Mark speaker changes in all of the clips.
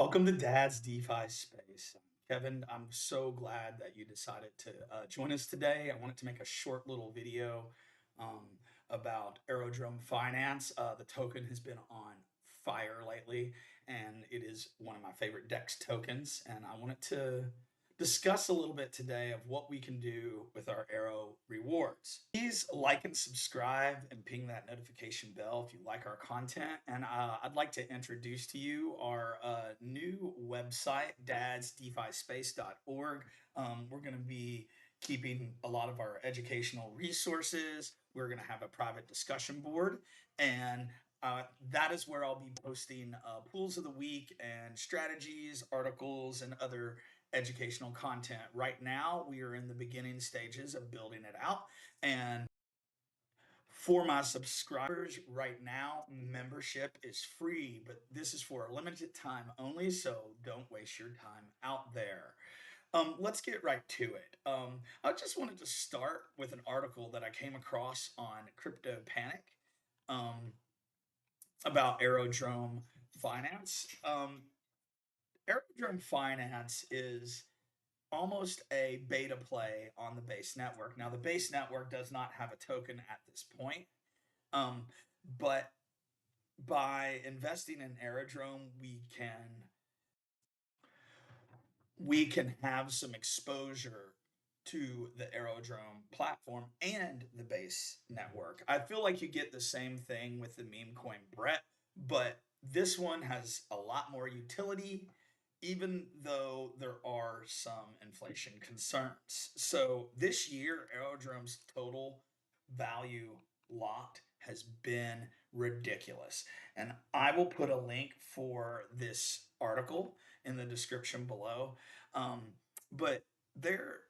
Speaker 1: Welcome to Dad's DeFi Space. Kevin, I'm so glad that you decided to join us today. I wanted to make a short little video um, about AeroDrome Finance. The token has been on fire lately, and it is one of my favorite DEX tokens. And I wanted to discuss a little bit today of what we can do with our Aero rewards. Please like and subscribe and ping that notification bell if you like our content. And I'd like to introduce to you our new website, dadsdefispace.org. We're going to be keeping a lot of our educational resources. We're going to have a private discussion board, and that is where I'll be posting pools of the week and strategies, articles, and other educational content. Right now, we are in the beginning stages of building it out. And for my subscribers right now, membership is free, but this is for a limited time only, so don't waste your time out there. Let's get right to it. I just wanted to start with an article that I came across on Crypto Panic um, about AeroDrome Finance. AeroDrome Finance is almost a beta play on the base network. Now, the base network does not have a token at this point, um, but by investing in AeroDrome, we can have some exposure to the AeroDrome platform and the base network. I feel like you get the same thing with the meme coin Brett, but this one has a lot more utility, even though there are some inflation concerns. So this year, AeroDrome's total value locked has been ridiculous. And I will put a link for this article in the description below. Um, but their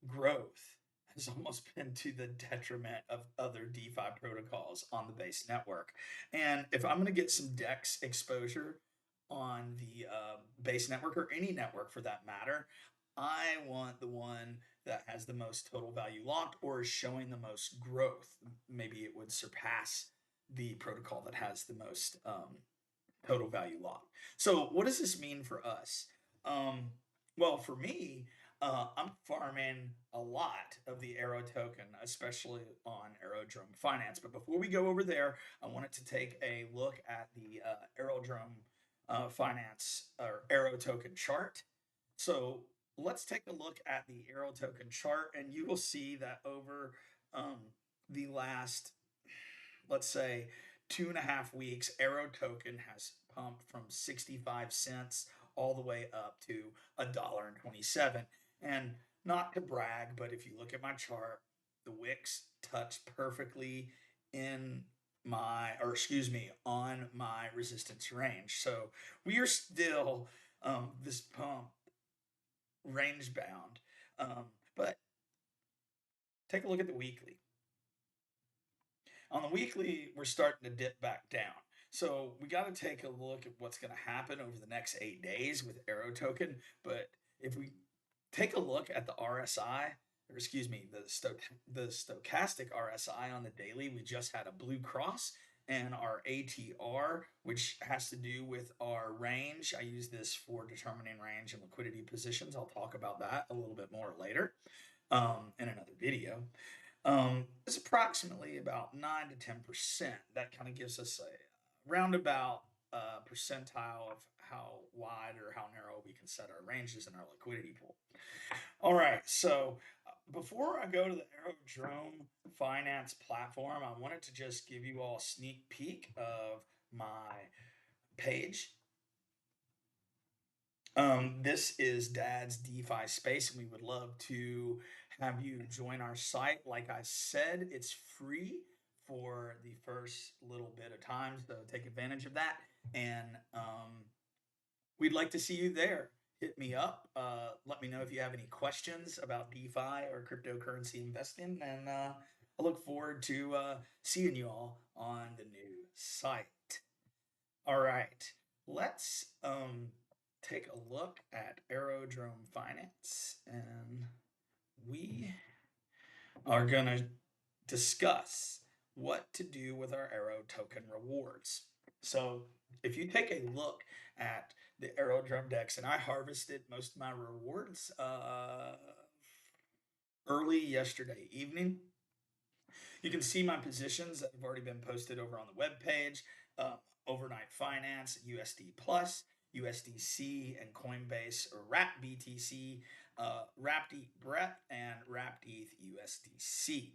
Speaker 1: growth has almost been to the detriment of other DeFi protocols on the base network. And if I'm going to get some DEX exposure on the base network or any network for that matter, I want the one that has the most total value locked or is showing the most growth. Maybe it would surpass the protocol that has the most total value locked. So, what does this mean for us? Well, for me, I'm farming a lot of the Aero token, especially on AeroDrome Finance. But before we go over there, I wanted to take a look at the AeroDrome Finance or Aero token chart. So let's take a look at the Aero token chart, and you will see that over the last, let's say, 2.5 weeks, Aero token has pumped from 65 cents all the way up to $1.27. And not to brag, but if you look at my chart, the wicks touch perfectly in my, or excuse me, on my resistance range. So we are still this pump range bound. But take a look at the weekly. On the weekly, we're starting to dip back down. So we got to take a look at what's going to happen over the next 8 days with Aero token. But if we take a look at the RSI, or excuse me, the stochastic RSI on the daily, we just had a blue cross, and our ATR, which has to do with our range. I use this for determining range and liquidity positions. I'll talk about that a little bit more later in another video. It's approximately about 9 to 10%. That kind of gives us a roundabout percentile of how wide or how narrow we can set our ranges in our liquidity pool. All right, so before I go to the AeroDrome Finance platform, I wanted to just give you all a sneak peek of my page. This is Dad's DeFi Space, and we would love to have you join our site. Like I said, it's free for the first little bit of time, so take advantage of that. And we'd like to see you there. Hit me up. Let me know if you have any questions about DeFi or cryptocurrency investing, and I look forward to seeing you all on the new site. All right, let's take a look at AeroDrome Finance, and we are going to discuss what to do with our Aero token rewards. So if you take a look at the AeroDrome decks, and I harvested most of my rewards early yesterday evening. You can see my positions that have already been posted over on the web page. Overnight Finance, USD Plus, USDC, and Coinbase or Wrap BTC, Wrapped ETH Brett, and Wrapped ETH USDC.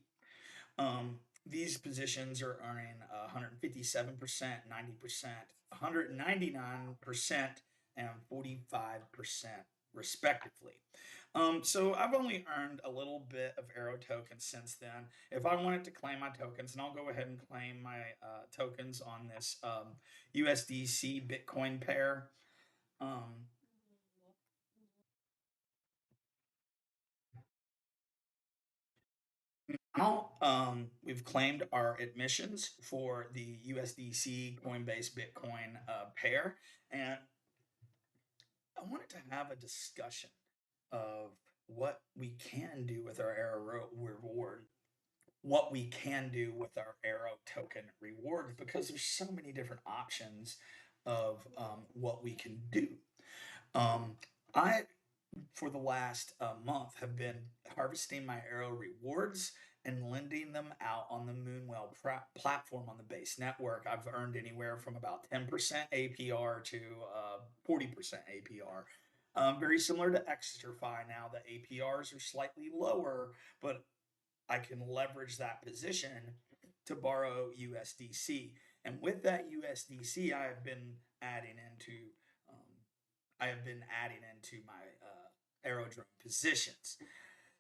Speaker 1: These positions are earning 157%, 90%, 199%, and 45% respectively. So I've only earned a little bit of Aero tokens since then. If I wanted to claim my tokens, and I'll go ahead and claim my tokens on this USDC Bitcoin pair. Um, Now, we've claimed our admissions for the USDC Coinbase Bitcoin pair, and I wanted to have a discussion of what we can do with our Aero reward, what we can do with our Aero token rewards, because there's so many different options of what we can do. Um, I for the last month have been harvesting my Aero rewards and lending them out on the Moonwell platform on the base network. I've earned anywhere from about 10% APR to 40% APR. Very similar to XTRFI now, the APRs are slightly lower, but I can leverage that position to borrow USDC. And with that USDC, um, I have been adding into my AeroDrome positions.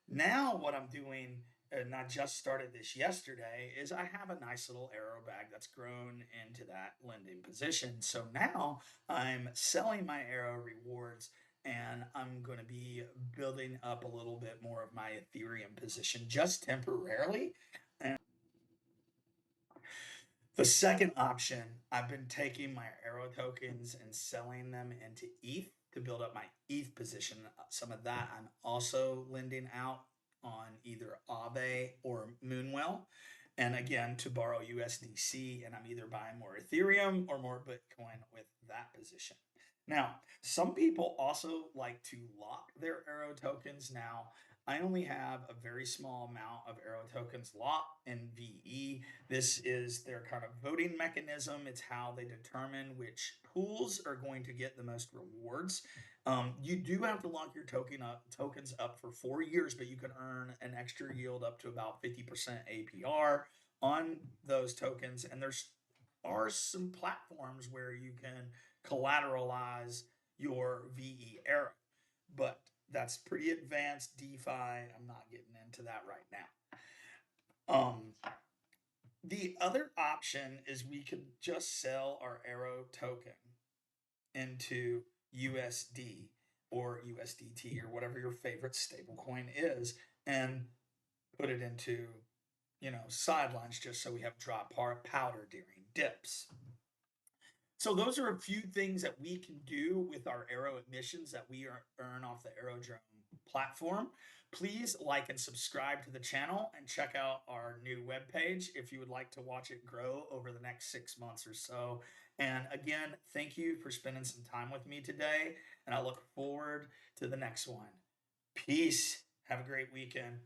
Speaker 1: Now, what I'm doing, and I just started this yesterday, is I have a nice little Aero bag that's grown into that lending position. So now I'm selling my Aero rewards and I'm going to be building up a little bit more of my Ethereum position just temporarily. And the second option, I've been taking my Aero tokens and selling them into ETH to build up my ETH position. Some of that I'm also lending out on either Aave or Moonwell. And again, to borrow USDC, and I'm either buying more Ethereum or more Bitcoin with that position. Now, some people also like to lock their Aero tokens. Now, I only have a very small amount of Aero tokens locked in VE. This is their kind of voting mechanism. It's how they determine which pools are going to get the most rewards. You do have to lock your tokens up for 4 years, but you can earn an extra yield up to about 50% APR on those tokens. And there's are some platforms where you can collateralize your VE Aero, but that's pretty advanced DeFi. I'm not getting into that right now. The other option is we could just sell our Aero token into USD or USDT or whatever your favorite stablecoin is and put it into, sidelines just so we have dry powder during dips. So those are a few things that we can do with our Aero admissions that we earn off the AeroDrome platform. Please like and subscribe to the channel and check out our new webpage if you would like to watch it grow over the next 6 months or so. And again, thank you for spending some time with me today, and I look forward to the next one. Peace. Have a great weekend.